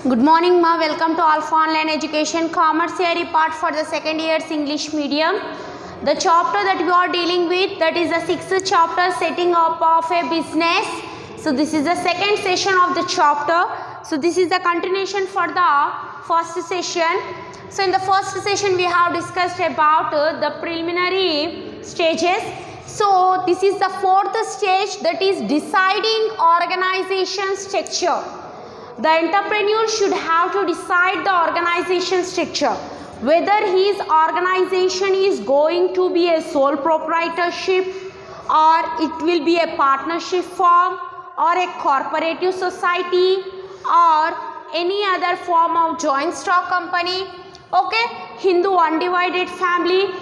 Good morning, ma. Welcome to Alpha Online Education Commerce Theory part for the second year's English medium. The chapter that we are dealing with, that is the sixth chapter, setting up of a business. So this is the second session of the chapter. So this is the continuation for the first session. So in the first session we have discussed about the preliminary stages. So this is the fourth stage, that is deciding organization structure. The entrepreneur should have to decide the organization structure, whether his organization is going to be a sole proprietorship, or it will be a partnership form, or a cooperative society, or any other form of joint stock company, okay, Hindu undivided family.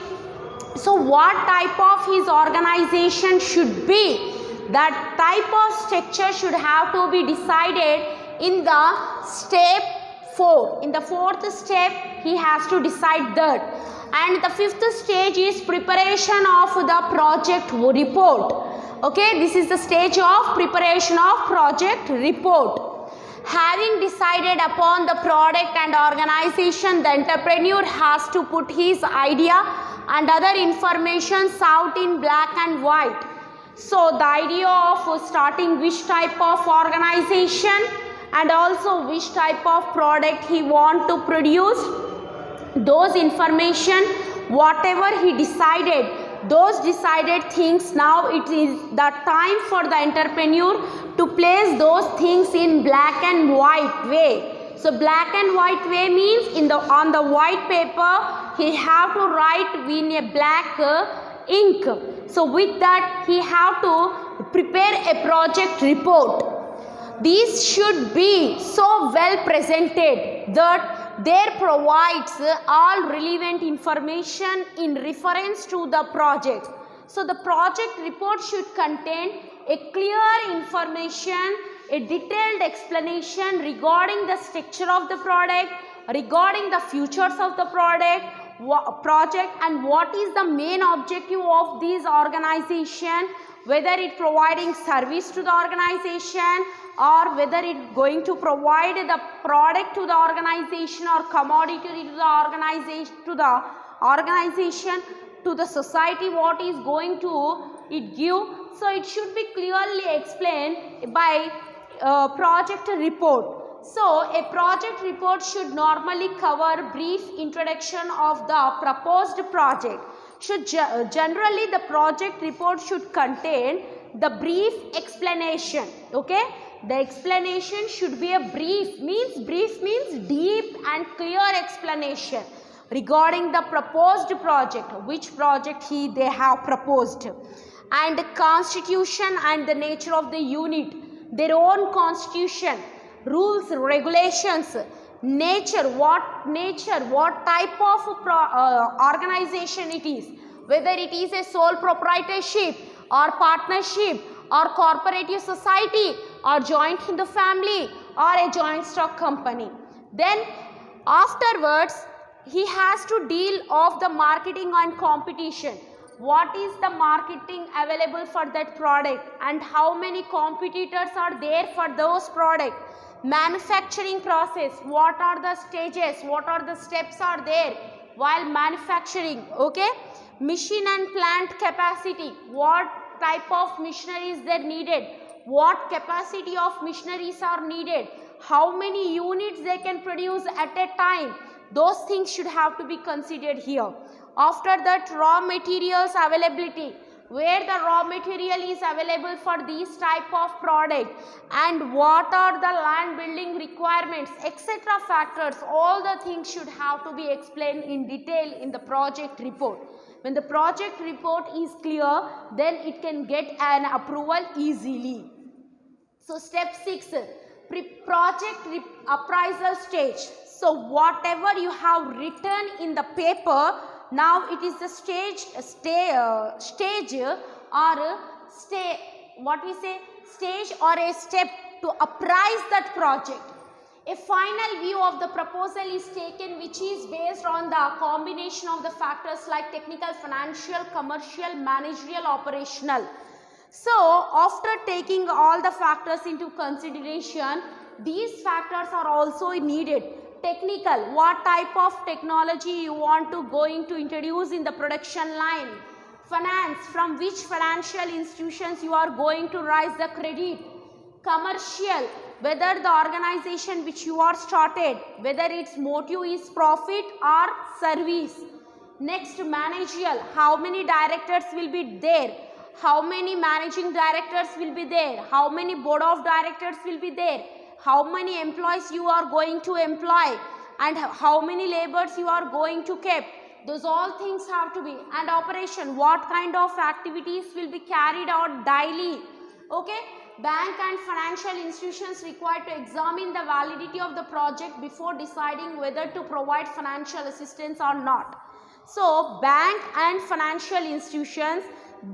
So what type of his organization should be, that type of structure should have to be decided in the step 4. In the fourth step he has to decide that. And the fifth stage is preparation of the project report. Okay, this is the stage of preparation of project report. Having decided upon the product and organization, the entrepreneur has to put his idea and other information out in black and white. So the idea of starting which type of organization and also which type of product he want to produce, those information, whatever he decided, those decided things, now it is the time for the entrepreneur to place those things in black and white way. So black and white way means on the white paper he have to write in a black ink. So with that he have to prepare a project report. These should be so well presented that there provides all relevant information in reference to the project. So the project report should contain a clear information, a detailed explanation regarding the structure of the product, regarding the features of the project, and what is the main objective of this organization, whether it providing service to the organization, or whether it going to provide the product to the organization or commodity to the organization, to the society, what is going to it give. So it should be clearly explained by project report. So a project report should normally cover brief introduction of the proposed project. Generally the project report should contain the brief explanation. Okay, the explanation should be a brief means deep and clear explanation regarding the proposed project, which project they have proposed, and the constitution and the nature of the unit, their own constitution, rules, regulations, nature, what type of organization it is, whether it is a sole proprietorship or partnership or cooperative society or joint Hindu family or a joint stock company. Then afterwards he has to deal of the marketing and competition. What is the marketing available for that product and how many competitors are there for those products. Manufacturing process, what are the stages, what are the steps are there while manufacturing. Okay, machine and plant capacity, what type of machineries they needed, what capacity of machineries are needed, how many units they can produce at a time, those things should have to be considered here. After that, raw materials availability, where the raw material is available for these type of product, and what are the land building requirements, etc. factors, all the things should have to be explained in detail in the project report. When the project report is clear, then it can get an approval easily. So step 6, project appraisal stage. So whatever you have written in the paper, now it is the stage or a step to appraise that project. A final view of the proposal is taken, which is based on the combination of the factors like technical, financial, commercial, managerial, operational. So after taking all the factors into consideration, These factors are also needed. Technical, what type of technology you want to going to introduce in the production line. Finance, from which financial institutions you are going to raise the credit. Commercial, whether the organization which you are started, whether its motive is profit or service. Next, managerial, how many directors will be there, how many managing directors will be there, how many board of directors will be there, how many employees you are going to employ, and how many laborers you are going to keep. Those all things have to be. And operation, what kind of activities will be carried out daily. Okay, bank and financial institutions required to examine the validity of the project before deciding whether to provide financial assistance or not. So bank and financial institutions,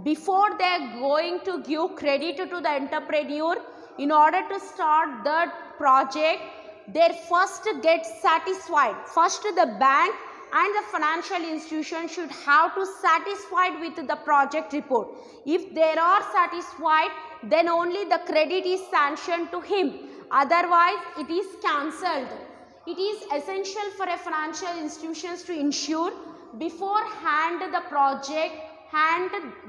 before they are going to give credit to the entrepreneur in order to start the project, they first get satisfied. First the bank and the financial institution should have to satisfied with the project report. If they are satisfied, then only the credit is sanctioned to him. Otherwise, it is cancelled. It is essential for a financial institutions to ensure beforehand the project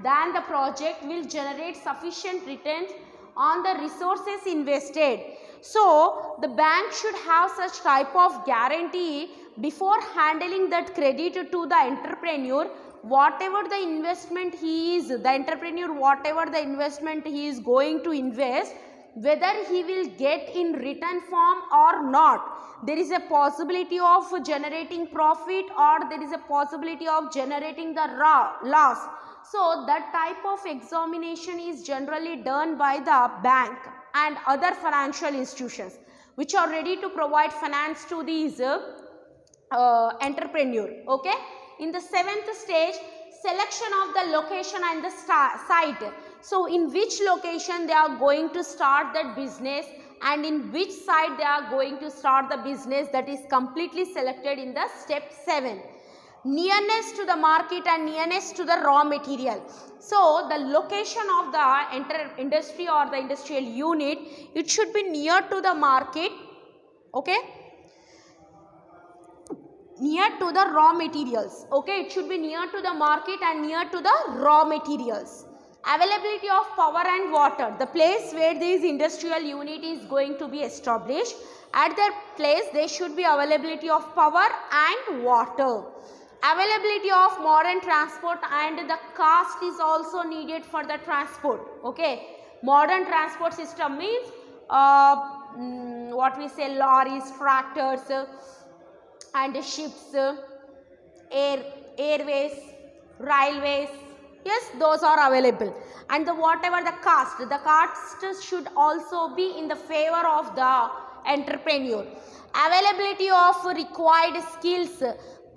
then the project will generate sufficient returns on the resources invested. So the bank should have such type of guarantee before handling that credit to the entrepreneur. Whatever the investment the entrepreneur whatever the investment he is going to invest, whether he will get in written form or not, there is a possibility of generating profit or there is a possibility of generating the loss. So that type of examination is generally done by the bank and other financial institutions which are ready to provide finance to these entrepreneur. Okay, in the 7th stage, selection of the location and the site. So in which location they are going to start that business and in which site they are going to start the business, that is completely selected in the step 7. Nearness to the market and nearness to the raw material. So the location of the industry or the industrial unit, it should be near to the market. Okay, near to the raw materials. Okay, it should be near to the market and near to the raw materials. Availability of power and water, the place where this industrial unit is going to be established, at that place there should be availability of power and water. Availability of modern transport, and the cost is also needed for the transport. Okay, modern transport system means what we say, lorries, tractors, and ships, airways, railways. Yes, those are available. And whatever the cost should also be in the favor of the entrepreneur. Availability of required skills.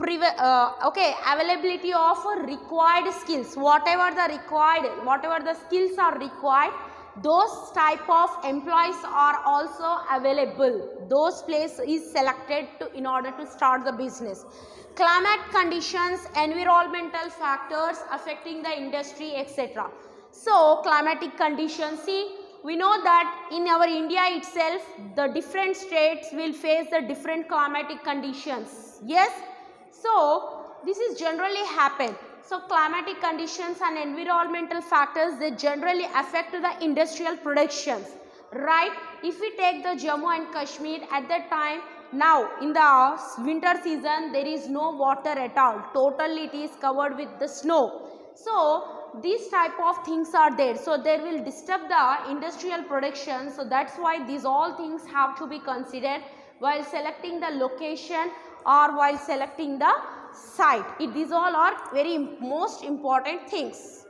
Availability of required skills. Whatever the skills are required, those type of employees are also available. Those place is selected in order to start the business. Climate conditions, environmental factors affecting the industry, etc. So climatic conditions, see, we know that in our India itself, the different states will face the different climatic conditions. Yes, so this is generally happen. So climatic conditions and environmental factors, they generally affect the industrial productions, right? If we take the Jammu and Kashmir, at that time, now in the winter season, there is no water at all. Totally it is covered with the snow. So these type of things are there. So they will disturb the industrial production. So that's why these all things have to be considered while selecting the location or while selecting the site. These all are very most important things.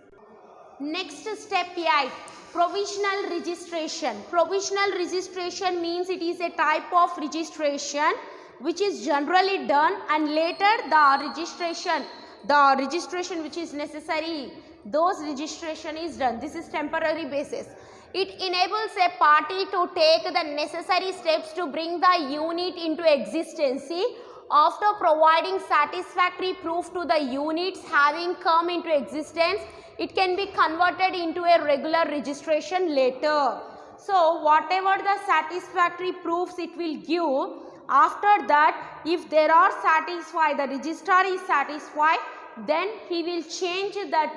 Next step 8, provisional registration. Provisional registration means it is a type of registration which is generally done, and later the registration which is necessary, those registration is done. This is temporary basis. It enables a party to take the necessary steps to bring the unit into existence. See, after providing satisfactory proof to the units having come into existence, it can be converted into a regular registration later. So whatever the satisfactory proofs it will give, after that if there are satisfied, the registrar is satisfied, then he will change that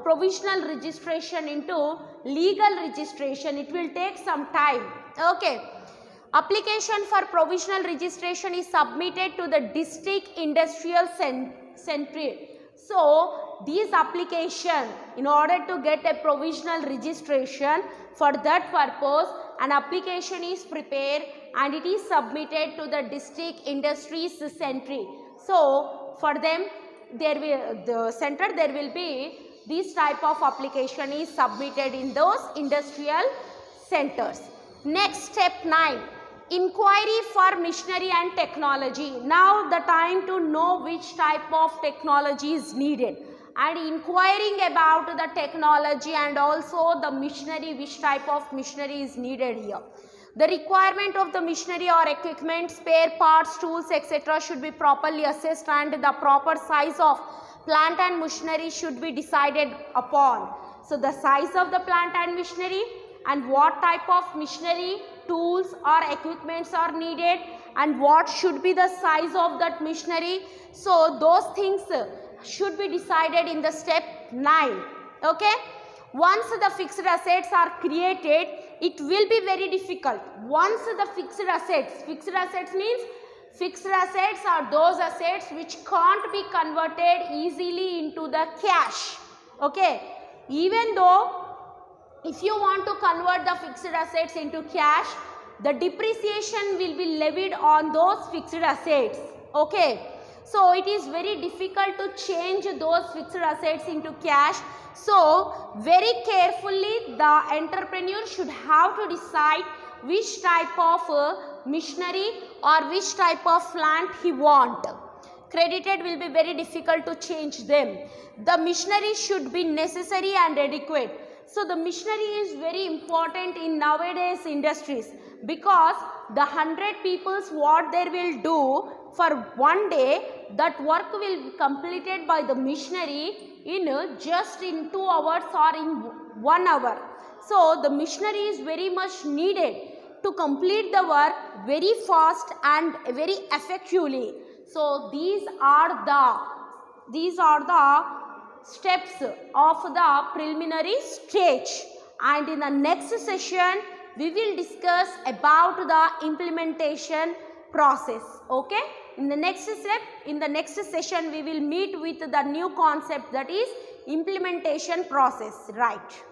provisional registration into legal registration. It will take some time. Okay. Application for provisional registration is submitted to the district industrial centre. So these application, in order to get a provisional registration, for that purpose an application is prepared and it is submitted to the district industries centre. So for them, there will be this type of application is submitted in those industrial centers. Next, step 9. Inquiry for machinery and technology. Now the time to know which type of technology is needed, and inquiring about the technology and also the machinery, which type of machinery is needed here. The requirement of the machinery or equipment, spare parts, tools, etc. should be properly assessed, and the proper size of plant and machinery should be decided upon. So the size of the plant and machinery, and what type of machinery, tools or equipments are needed, and what should be the size of that machinery. So those things should be decided in the step 9. Okay. Once the fixed assets are created, it will be very difficult. Once the fixed assets means fixed assets are those assets which can't be converted easily into the cash. Okay. Even though if you want to convert the fixed assets into cash, the depreciation will be levied on those fixed assets. Okay. So it is very difficult to change those fixed assets into cash. So very carefully the entrepreneur should have to decide which type of machinery or which type of plant he want. Credited will be very difficult to change them. The machinery should be necessary and adequate. So the machinery is very important in nowadays industries, because the 100 peoples what they will do for one day, that work will be completed by the machinery in just in 2 hours or in 1 hour. So the machinery is very much needed to complete the work very fast and very effectively. So these are the steps of the preliminary stage, and in the next session we will discuss about the implementation process. Okay. In the next session we will meet with the new concept, that is implementation process. Right.